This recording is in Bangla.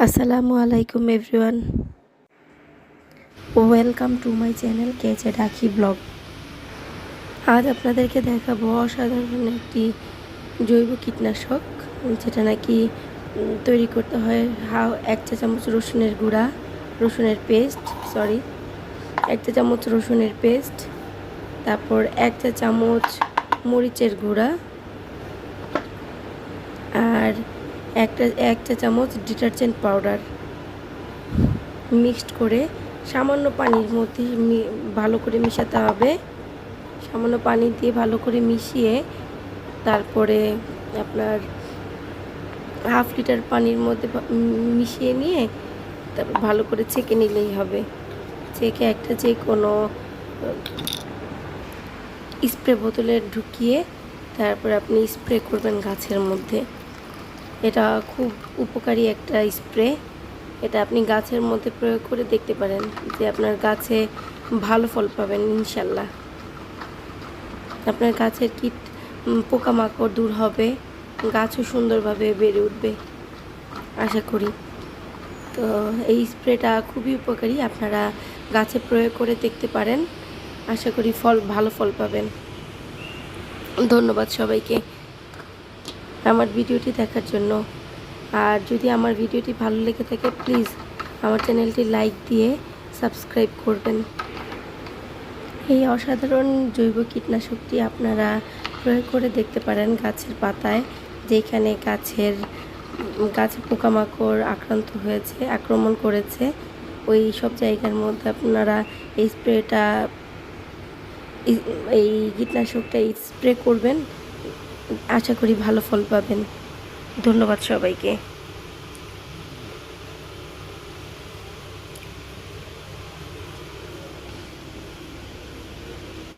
আসসালামু আলাইকুম everyone, welcome to my channel কেচে রাখি ব্লগ। আজ আপনাদেরকে দেখাবো অসাধারণ একটি জৈব কীটনাশক, যেটা নাকি তৈরি করতে হয় 1 চা চামচ রসুনের পেস্ট, তারপর 1 চা চামচ মরিচের গুঁড়া আর 1 চা চামচ ডিটারজেন্ট পাউডার মিক্সড করে সামান্য পানির মধ্যে ভালো করে মিশাতে হবে। সামান্য পানি দিয়ে ভালো করে মিশিয়ে তারপরে আপনার হাফ লিটার পানির মধ্যে মিশিয়ে নিয়ে তারপর ভালো করে ছেঁকে নিলেই হবে। ছেঁকে একটা যে কোনো স্প্রে বোতলে ঢুকিয়ে তারপর আপনি স্প্রে করবেন গাছের মধ্যে। এটা খুব উপকারী একটা স্প্রে। এটা আপনি গাছের মধ্যে প্রয়োগ করে দেখতে পারেন যে আপনার গাছে ভালো ফল পাবেন ইনশাল্লাহ। আপনার গাছের কীট পোকামাকড় দূর হবে, গাছও সুন্দরভাবে বেড়ে উঠবে আশা করি। তো এই স্প্রেটা খুবই উপকারী, আপনারা গাছে প্রয়োগ করে দেখতে পারেন, আশা করি ভালো ফল পাবেন। ধন্যবাদ সবাইকে আমার ভিডিওটি দেখার জন্য। আর যদি আমার ভিডিওটি ভালো লেগে থাকে প্লিজ আমার চ্যানেলটি লাইক দিয়ে সাবস্ক্রাইব করবেন। এই অসাধারণ জৈব কীটনাশকটি আপনারা প্রয়োগ করে দেখতে পারেন গাছের পাতায়, যেখানে গাছে পোকামাকড় আক্রমণ করেছে ওই সব জায়গার মধ্যে আপনারা এই কীটনাশকটা স্প্রে করবেন, আশা করি ভালো ফল পাবেন। ধন্যবাদ সবাইকে।